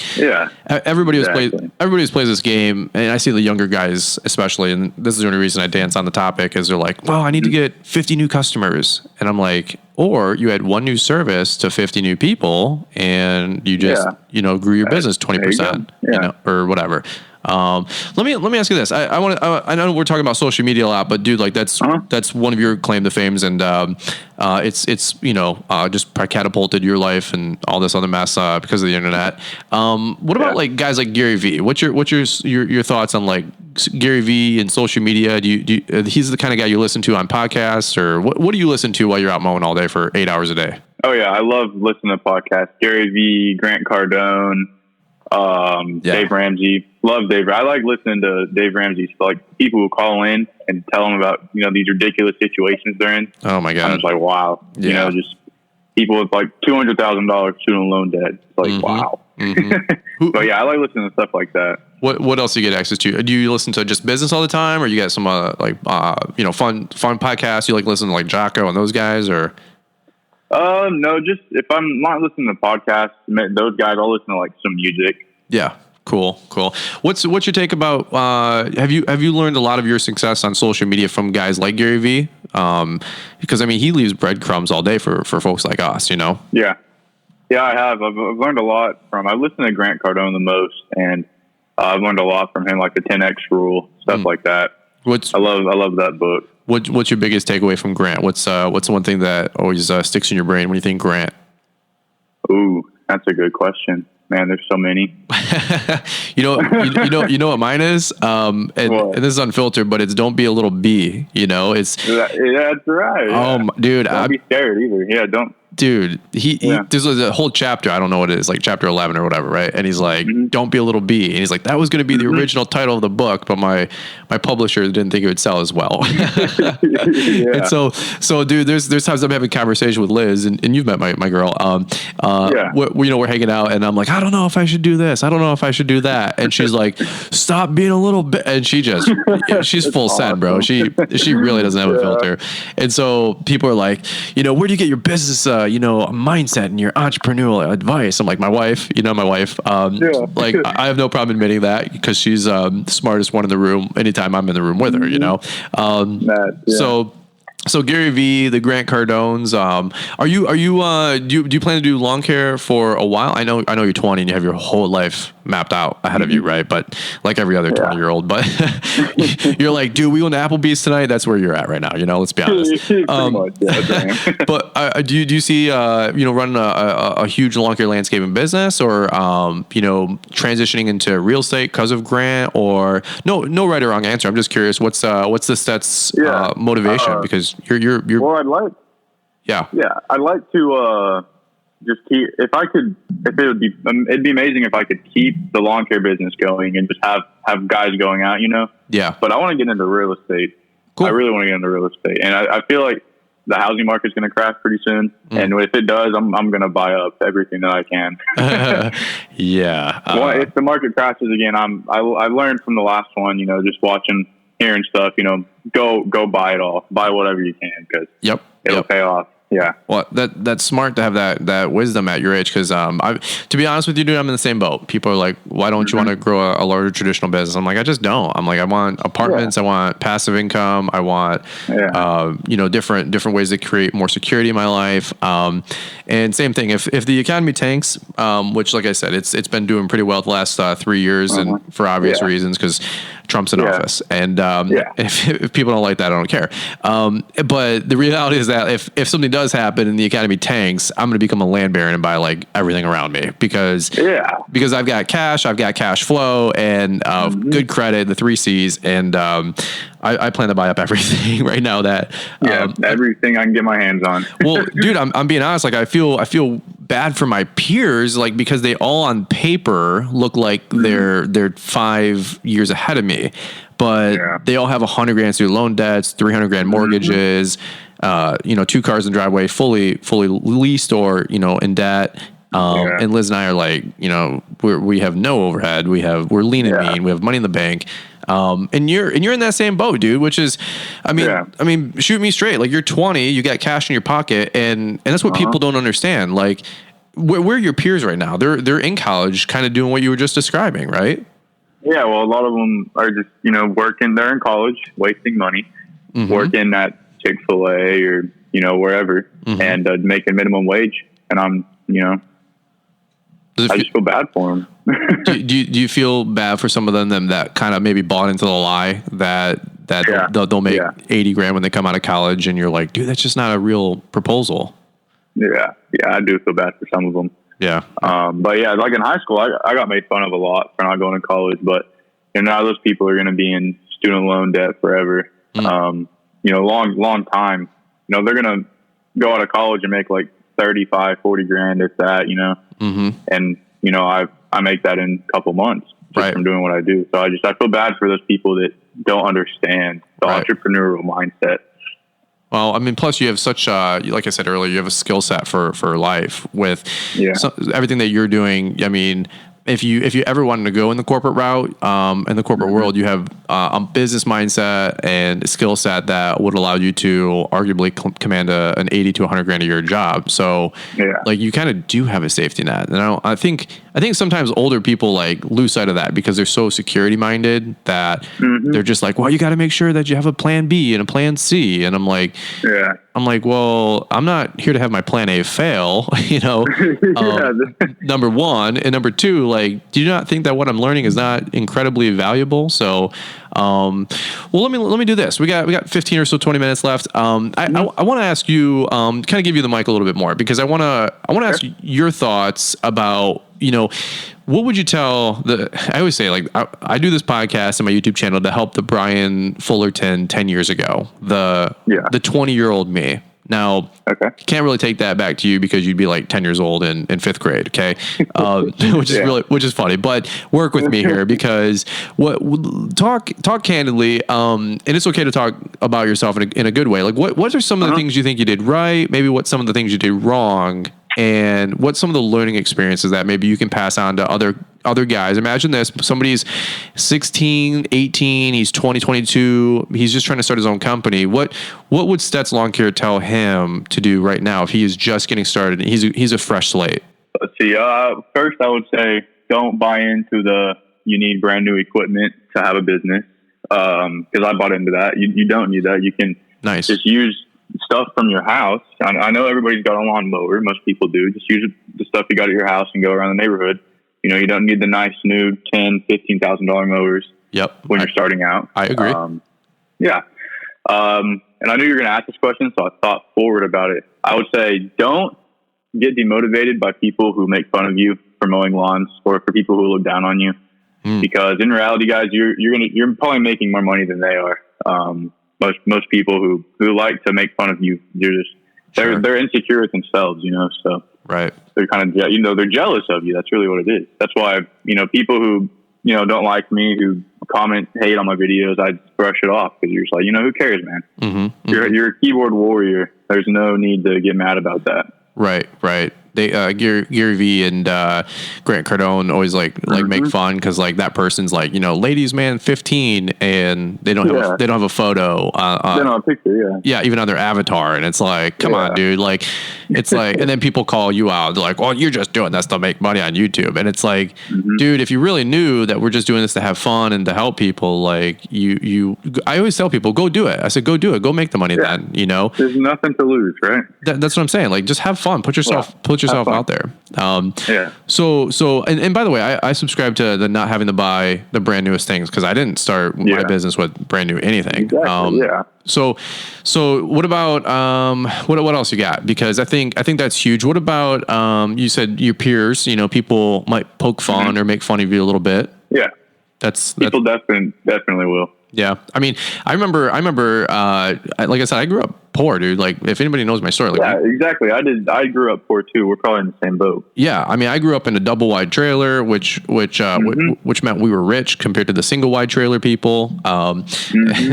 everybody who's plays this game, and I see the younger guys especially, and this is the only reason I dance on the topic, is they're like, well, I need to get 50 new customers, and I'm like, or you had one new service to 50 new people, and you just grew your business 20%, or whatever. Let me ask you this. I know we're talking about social media a lot, but dude, like that's one of your claim to fames, and it's just catapulted your life and all this other mess because of the internet. What about like guys like Gary Vee? What's your thoughts on like Gary Vee and social media? Do you he's the kind of guy you listen to on podcasts, or what do you listen to while you're out mowing all day for 8 hours a day? Oh yeah, I love listening to podcasts. Gary Vee, Grant Cardone. Dave Ramsey. Love Dave. I like listening to Dave Ramsey. So like people who call in and tell them about, these ridiculous situations they're in. Oh my God. I'm just like, wow. Yeah. Just people with like $200,000 student loan debt. It's like, wow. But yeah, I like listening to stuff like that. What else do you get access to? Do you listen to just business all the time, or you got some fun podcasts? You like listening to like Jocko and those guys, or? No, just if I'm not listening to podcasts, those guys, I'll listen to like some music. Yeah. Cool. What's your take about, have you learned a lot of your success on social media from guys like Gary Vee? Because I mean, he leaves breadcrumbs all day for folks like us, Yeah. Yeah, I have. I've learned a lot from, I listen to Grant Cardone the most, and I've learned a lot from him, like the 10X rule, stuff like that. I love that book. What's your biggest takeaway from Grant? What's one thing that always sticks in your brain when you think Grant? Ooh, that's a good question. Man, there's so many. you know what mine is? And this is unfiltered, but it's don't be a little bee. It's that's right. Yeah. Dude, don't be scared either. Yeah, don't. Dude, he this was a whole chapter. I don't know what it is, like chapter 11 or whatever, right? And he's like, "Don't be a little bee." And he's like, "That was going to be the original title of the book, but my publisher didn't think it would sell as well." And so, dude, there's times I'm having conversation with Liz, and you've met my girl. We're hanging out, and I'm like, "I don't know if I should do this. I don't know if I should do that." And she's like, "Stop being a little bit." And she's full send, bro. She really doesn't have a filter. And so people are like, "Where do you get your business?" Mindset and your entrepreneurial advice. I'm like, my wife. Like I have no problem admitting that because she's the smartest one in the room anytime I'm in the room with her, So Gary V, the Grant Cardones, do you plan to do lawn care for a while? I know you're 20 and you have your whole life mapped out ahead of you, right? But like every other 20-year-old, but you're like, dude, we went to Applebee's tonight. That's where you're at right now. Let's be honest. But do you see, running a huge lawn care landscaping business or, transitioning into real estate because of Grant or no right or wrong answer. I'm just curious. What's the Stets motivation? Because you're well, I'd like to just keep it'd be amazing if I could keep the lawn care business going and just have guys going out, but I want to get into real estate. Cool. I really want to get into real estate, and I feel like the housing market's going to crash pretty soon, and if it does, I'm going to buy up everything that I can. Well, if the market crashes again, I learned from the last one, just watching, hearing stuff, go buy it all, buy whatever you can, because it'll pay off. Yeah. Well, that's smart to have that wisdom at your age. Cause, to be honest with you, dude, I'm in the same boat. People are like, why don't you want to grow a larger traditional business? I'm like, I just don't. I'm like, I want apartments. I want passive income. I want, different ways to create more security in my life. And same thing, if the economy tanks, which like I said, it's been doing pretty well the last 3 years and for obvious reasons, cause Trump's in office. And, if people don't like that, I don't care. But the reality is that if something does happen and the economy tanks, I'm going to become a land baron and buy like everything around me because I've got cash, I've got cash flow and, good credit, the 3 C's. And, I plan to buy up everything right now that, everything I can get my hands on. Well, dude, I'm being honest. Like I feel bad for my peers, like because they all on paper look like they're 5 years ahead of me, but they all have $100,000 student loan debts, $300,000 mortgages, 2 cars in the driveway, fully leased or, in debt. And Liz and I are like, we have no overhead. We're lean and mean. We have money in the bank. And you're in that same boat, dude, which is, I mean, shoot me straight. Like you're 20, you got cash in your pocket and that's what people don't understand. Like where are your peers right now? They're in college kind of doing what you were just describing, right? Yeah. Well, a lot of them are just, working, they're in college, wasting money, working at Chick-fil-A or, wherever and making minimum wage. And I'm, I just feel bad for them. do you feel bad for some of them that kind of maybe bought into the lie that they'll make $80,000 when they come out of college, and you're like, dude, that's just not a real proposal. Yeah, I do feel bad for some of them. Yeah, but yeah, like in high school, I got made fun of a lot for not going to college, but now those people are going to be in student loan debt forever. Long time. They're going to go out of college and make like 35, 40 grand if that, and I make that in a couple months just from doing what I do. So I feel bad for those people that don't understand the entrepreneurial mindset. Well, I mean, plus you have such like I said earlier, you have a skill set for life with everything that you're doing. I mean, if you ever wanted to go in the corporate route, in the corporate world, you have a business mindset and a skill set that would allow you to arguably command an 80 to 100 grand a year job. So like you kind of do have a safety net. And I think sometimes older people like lose sight of that because they're so security minded that they're just like, well, you got to make sure that you have a plan B and a plan C. And I'm like, well, I'm not here to have my plan A fail, number one. And number two, like, do you not think that what I'm learning is not incredibly valuable? So, well, let me do this. We got 15 or so 20 minutes left. I want to ask you, kind of give you the mic a little bit more because I want to ask your thoughts about what would you tell I always say, like, I do this podcast and my YouTube channel to help the Brian Fullerton 10 years ago, the 20-year-old me. Now, can't really take that back to you because you'd be like 10 years old in fifth grade. Okay. Which is funny, but work with me here because talk candidly. And it's okay to talk about yourself in a good way. Like what are some of the things you think you did right? Maybe what some of the things you did wrong, and what some of the learning experiences that maybe you can pass on to other guys. Imagine this, somebody's 16, 18, he's 20, 22, he's just trying to start his own company. What would Stets Lawn Care tell him to do right now if he is just getting started and he's a fresh slate? Let's see. First, I would say don't buy into you need brand new equipment to have a business, because I bought into that. You don't need that. You can just use stuff from your house. I know everybody's got a lawn mower. Most people do. Just use the stuff you got at your house and go around the neighborhood. You don't need the nice new $10,000-$15,000 mowers. When you're starting out. I agree. And I knew you were going to ask this question, so I thought forward about it. I would say don't get demotivated by people who make fun of you for mowing lawns, or for people who look down on you. Because in reality, guys, you're probably making more money than they are. Most people who like to make fun of you, they're insecure with themselves, so they're kind of, they're jealous of you. That's really what it is. That's why, people who, don't like me, who comment, hate on my videos, I just brush it off, because you're just like, who cares, man? You're a keyboard warrior. There's no need to get mad about that. Right. They Gary V and Grant Cardone always like make fun because like that person's like, ladies man 15, and they don't have a photo. They don't have a picture. Even on their avatar, and it's like, come on, dude. Like, it's like, and then people call you out. They're like, well, you're just doing this to make money on YouTube, and it's like, dude, if you really knew that we're just doing this to have fun and to help people, like I always tell people, go do it. I said, go do it. Go make the money then. There's nothing to lose, right? That's what I'm saying. Like, just have fun. Put yourself out there. So, and by the way, I subscribe to the not having to buy the brand newest things, because I didn't start my business with brand new anything. So what about, what else you got? Because I think that's huge. What about, you said your peers, people might poke fun or make fun of you a little bit. People definitely will. Yeah. I mean, I remember, like I said, I grew up poor, dude. Like, if anybody knows my story. Like, exactly. I grew up poor too. We're probably in the same boat. Yeah. I mean, I grew up in a double wide trailer, which meant we were rich compared to the single wide trailer people. And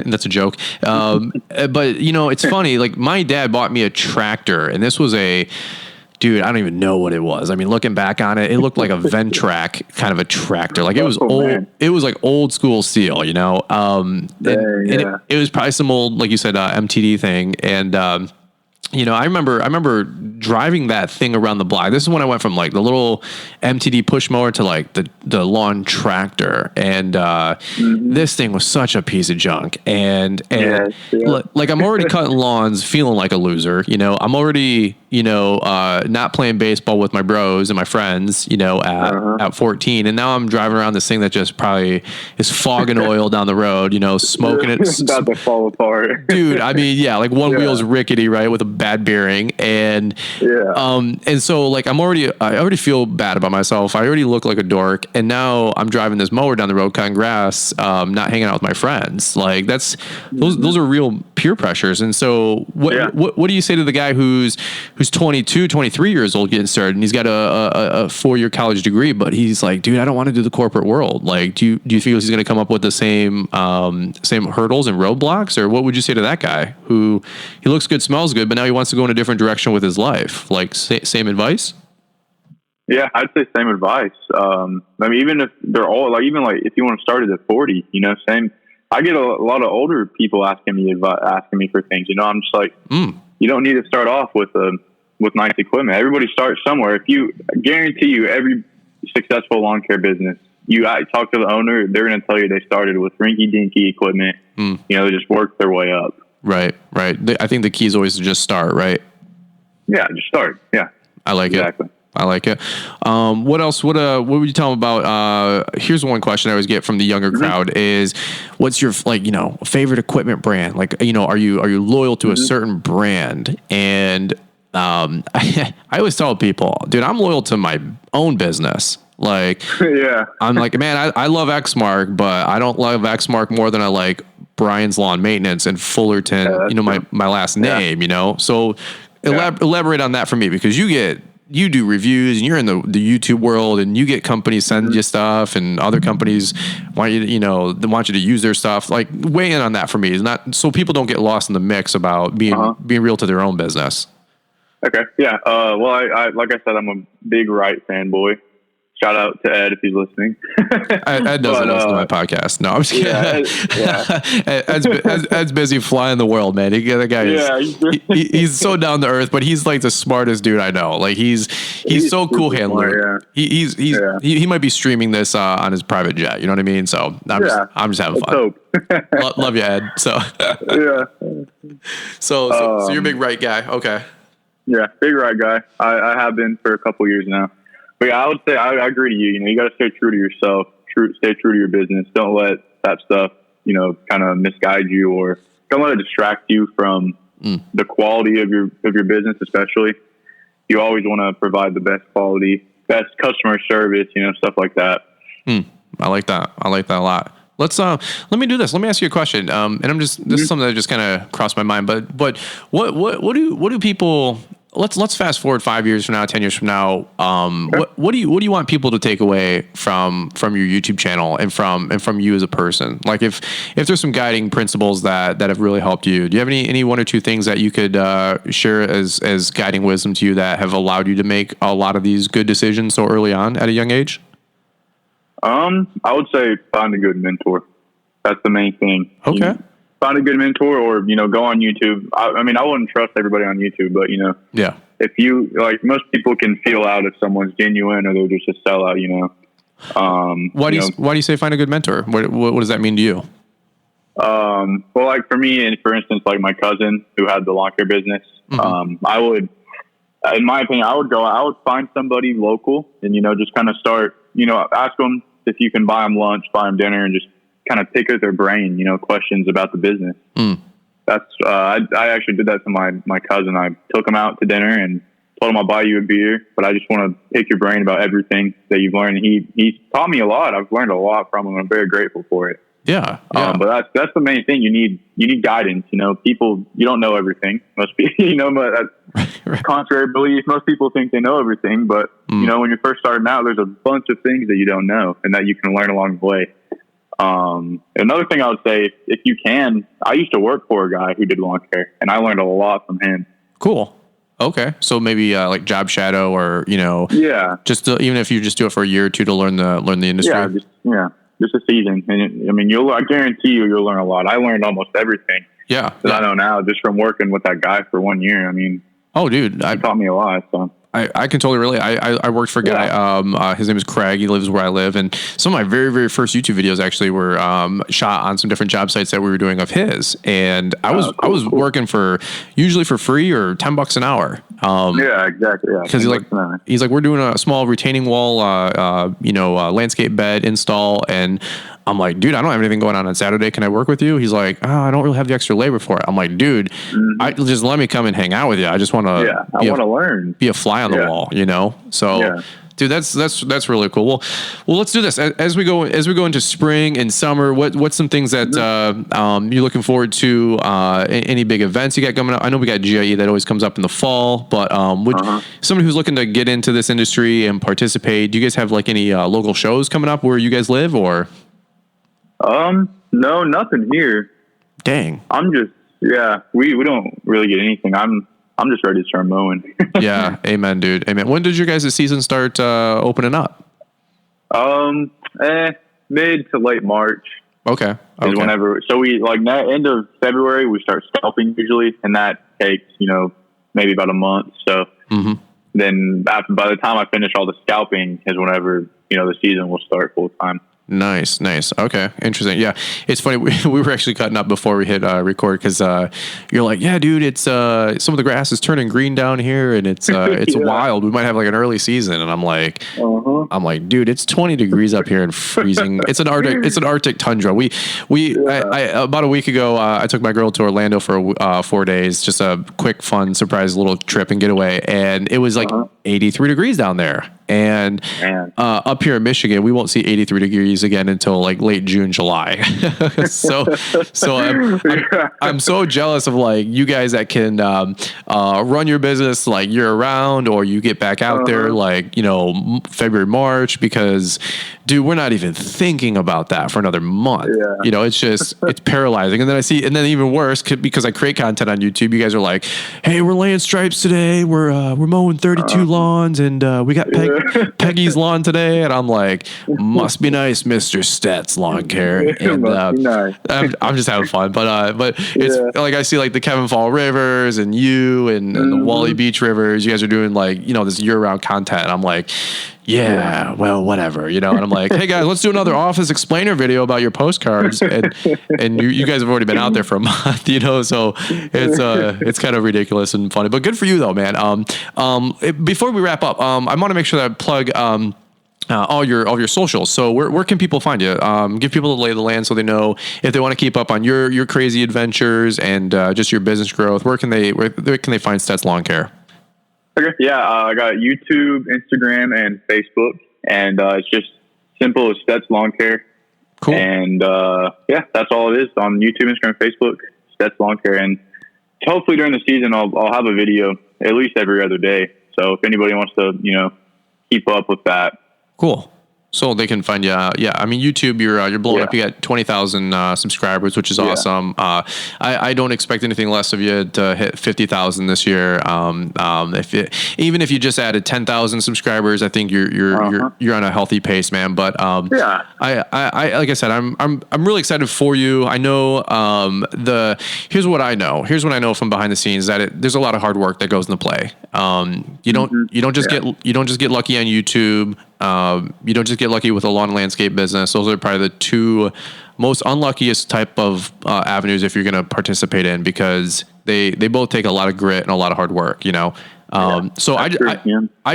that's a joke. But it's funny. Like, my dad bought me a tractor, and this was dude, I don't even know what it was. I mean, looking back on it, it looked like a Ventrac kind of a tractor. Like, it was old. Man. It was like old school steel, It was probably some old, like you said, MTD thing. And, I remember driving that thing around the block. This is when I went from like the little MTD push mower to like the lawn tractor. And this thing was such a piece of junk. And like, I'm already cutting lawns feeling like a loser. I'm already, not playing baseball with my bros and my friends, at 14. And now I'm driving around this thing that just probably is fogging oil down the road, smoking it. It's about to fall apart. Dude, I mean, like one wheel's rickety, right? With a bad bearing. And, and so like, I already feel bad about myself. I already look like a dork. And now I'm driving this mower down the road, cutting grass, not hanging out with my friends. Like, those are real peer pressures. And so what do you say to the guy who's 22, 23 years old getting started, and he's got a 4-year college degree, but he's like, dude, I don't want to do the corporate world. Like, do you feel he's going to come up with the same hurdles and roadblocks? Or what would you say to that guy who he looks good, smells good, but now he wants to go in a different direction with his life? Like, same advice? Yeah, I'd say same advice. I mean, even if they're all like, even like if you want to start it at 40, same. I get a lot of older people asking me for things. I'm just like, you don't need to start off with nice equipment. Everybody starts somewhere. I guarantee you, every successful lawn care business, I talk to the owner, they're going to tell you they started with rinky dinky equipment. They just worked their way up. Right. I think the key is always to just start, right? Yeah, just start. Yeah, I like it. I like it. What else? What would you tell them about? Here's one question I always get from the younger crowd is, what's your favorite equipment brand? Like, are you loyal to a certain brand? And I always tell people, dude, I'm loyal to my own business. Like, yeah, I'm like, man, I love Xmark, but I don't love Xmark more than I like Brian's Lawn Maintenance and Fullerton, my last name, So elaborate on that for me, because you do reviews and you're in the YouTube world, and you get companies send you stuff, and other companies want you to, they want you to use their stuff. Like, weigh in on that for me. Is not so people don't get lost in the mix about being real to their own business. Okay. Yeah. Well, I like I said, I'm a big Wright fanboy. Shout out to Ed if he's listening. Ed doesn't listen to my podcast. No, I'm just kidding. Ed's busy flying the world, man. The guy he's so down to earth, but he's like the smartest dude I know. Like he's so cool handler. Smart, he might be streaming this on his private jet. You know what I mean? So I'm just having fun. Love you, Ed. So so you're a big Wright guy. Okay. Yeah, big Wright guy. I have been for a couple years now. But yeah, I would say I agree to you. You got to stay true to yourself. Stay true to your business. Don't let that stuff, kind of misguide you, or don't let it distract you from the quality of your business. Especially, you always want to provide the best quality, best customer service. Stuff like that. I like that. I like that a lot. Let me do this. Let me ask you a question. And this is something that just kind of crossed my mind. But what do people? Let's fast forward 5 years from now, 10 years from now. What do you want people to take away from your YouTube channel and from you as a person? Like if there's some guiding principles that have really helped you, do you have any one or two things that you could share as guiding wisdom to you that have allowed you to make a lot of these good decisions so early on at a young age? I would say find a good mentor. That's the main thing. Okay. Find a good mentor, or, go on YouTube. I mean, I wouldn't trust everybody on YouTube, but, if you, like, most people can feel out if someone's genuine or they're just a sellout, Why do you say find a good mentor? What does that mean to you? Well, like for me, and for instance, like my cousin who had the lawn care business, I would, in my opinion, I would find somebody local and, just kind of start, ask them if you can buy them lunch, buy them dinner, and just kind of pick at their brain, questions about the business. That's, I actually did that to my cousin. I took him out to dinner and told him I'll buy you a beer, but I just want to pick your brain about everything that you've learned. And he taught me a lot. I've learned a lot from him. I'm very grateful for it. Yeah. But that's the main thing. You need guidance. People, you don't know everything. Most people, but that's contrary to belief. Most people think they know everything, but when you're first starting out, there's a bunch of things that you don't know and that you can learn along the way. Another thing I would say, if you can, I used to work for a guy who did lawn care, and I learned a lot from him. Cool. Okay. So maybe like job shadow, or just even if you just do it for a year or two to learn the industry. Just a season. And I guarantee you'll learn a lot. I learned almost everything. Yeah. That I know now just from working with that guy for 1 year. Oh, dude, he taught me a lot. So. I can totally relate. I worked for a guy. His name is Craig. He lives where I live, and some of my very, very first YouTube videos actually were shot on some different job sites that we were doing of his. And I was working usually for free or $10 an hour. Yeah, exactly. Yeah, because he's like, we're doing a small retaining wall, landscape bed install, and I'm like, dude, I don't have anything going on Saturday. Can I work with you? He's like, I don't really have the extra labor for it. I'm like, dude, just let me come and hang out with you. I just want to, I want to learn, be a fly on the wall, So, dude, that's really cool. Well, let's do this as we go into spring and summer. What's some things that you're looking forward to? Any big events you got coming up? I know we got GIE that always comes up in the fall, but somebody who's looking to get into this industry and participate, do you guys have like any local shows coming up where you guys live, or? No, nothing here. Dang. I'm just, we don't really get anything. I'm just ready to start mowing. Yeah. Amen, dude. Amen. When did your guys' season start, opening up? Mid to late March. Okay. Is whenever, so we end of February, we start scalping usually, and that takes, maybe about a month. So then by the time I finish all the scalping is whenever, the season will start full time. Nice. Okay, interesting. Yeah, it's funny. We were actually cutting up before we hit record because you're like, yeah, dude, it's some of the grass is turning green down here, and it's wild. We might have like an early season, and I'm like, dude, it's 20 degrees up here and freezing. It's an Arctic tundra. I about a week ago, I took my girl to Orlando for 4 days, just a quick, fun, surprise little trip and getaway, and it was like 83 degrees down there. And up here in Michigan, we won't see 83 degrees again until like late June, July. so I'm so jealous of like you guys that can run your business like year round, or you get back out there like, February, March, because dude, we're not even thinking about that for another month. Yeah. It's paralyzing. And then even worse, because I create content on YouTube, you guys are like, hey, we're laying stripes today. We're mowing 32 lawns, and we got Peggy's lawn today. And I'm like, must be nice, Mr. Stets lawn care. And nice. I'm just having fun. But it's like, I see like the Kevin Fall Rivers and you and the Wally Beach Rivers. You guys are doing like, this year round content. And I'm like, yeah, well, whatever, and I'm like, hey guys, let's do another Office Explainer video about your postcards, and you guys have already been out there for a month, so it's kind of ridiculous and funny, but good for you though, man. Before we wrap up, I want to make sure that I plug all your socials. So where can people find you? Give people the lay of the land so they know if they want to keep up on your crazy adventures and just your business growth. Where can they find Stets Lawn Care? Okay. Yeah, I got YouTube, Instagram, and Facebook, and it's just simple as Stets Lawn Care. Cool. And that's all it is on YouTube, Instagram, Facebook, Stets Lawn Care. And hopefully during the season, I'll have a video at least every other day. So if anybody wants to, keep up with that. Cool. So they can find you. YouTube, you're blowing up. You got 20,000 subscribers, which is awesome. I don't expect anything less of you to hit 50,000 this year. Even if you just added 10,000 subscribers, I think you're on a healthy pace, man. But I like I said, I'm really excited for you. I know here's what I know. Here's what I know from behind the scenes, that there's a lot of hard work that goes into play. You don't just get lucky on YouTube. You don't just get lucky with a lawn and landscape business. Those are probably the two most unluckiest type of avenues if you're going to participate in, because they both take a lot of grit and a lot of hard work, So I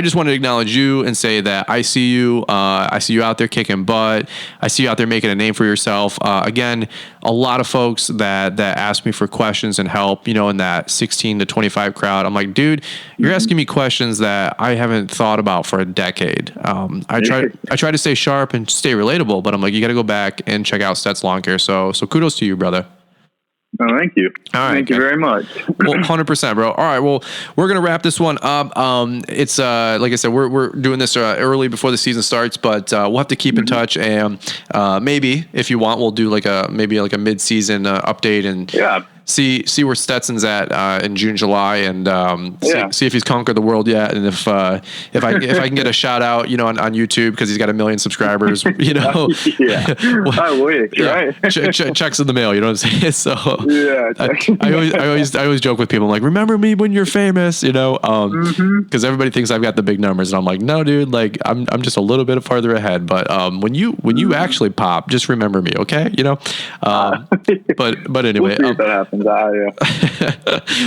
just wanted to acknowledge you and say that I see you out there kicking butt. I see you out there making a name for yourself. Again, a lot of folks that ask me for questions and help, in that 16 to 25 crowd. I'm like, dude, you're asking me questions that I haven't thought about for a decade. I try to stay sharp and stay relatable, but I'm like, you got to go back and check out Stets Lawn Care. So kudos to you, brother. Oh, thank you. All right. Thank you very much. Well, 100%, bro. All right. Well, we're going to wrap this one up. It's like I said, we're doing this early before the season starts, but we'll have to keep in touch, and maybe if you want, we'll do like a mid-season update and see where Stetson's at in June, July, and see if he's conquered the world yet, and if I can get a shout out, on YouTube because he's got 1 million subscribers, I wish, right? Checks in the mail, you know what I'm saying? So I always joke with people, I'm like, remember me when you're famous, because everybody thinks I've got the big numbers, and I'm like, no, dude, like I'm just a little bit farther ahead, but when you actually pop, just remember me, okay? But anyway, we'll see if that happens. All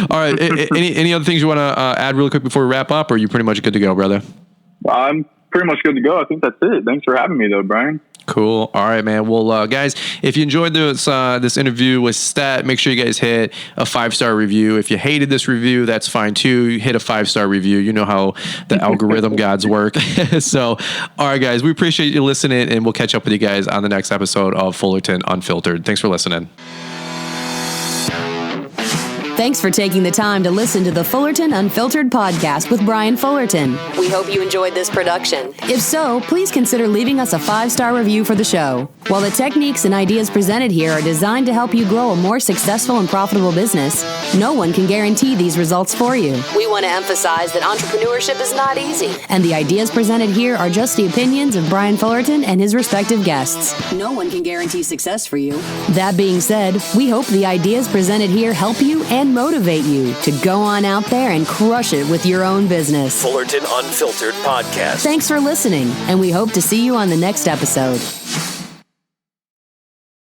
right. Any other things you want to add really quick before we wrap up, or are you pretty much good to go, brother? I'm pretty much good to go. I think that's it. Thanks for having me, though, Brian. Cool. All right, man. Well, guys, if you enjoyed this interview with Stet, make sure you guys hit a 5-star review. If you hated this review, that's fine too. Hit a 5-star review. You know how the algorithm gods work. So, all right, guys, we appreciate you listening, and we'll catch up with you guys on the next episode of Fullerton Unfiltered. Thanks for listening. Thanks for taking the time to listen to the Fullerton Unfiltered podcast with Brian Fullerton. We hope you enjoyed this production. If so, please consider leaving us a 5-star review for the show. While the techniques and ideas presented here are designed to help you grow a more successful and profitable business, no one can guarantee these results for you. We want to emphasize that entrepreneurship is not easy, and the ideas presented here are just the opinions of Brian Fullerton and his respective guests. No one can guarantee success for you. That being said, we hope the ideas presented here help you and motivate you to go on out there and crush it with your own business. Fullerton Unfiltered Podcast. Thanks for listening, and we hope to see you on the next episode.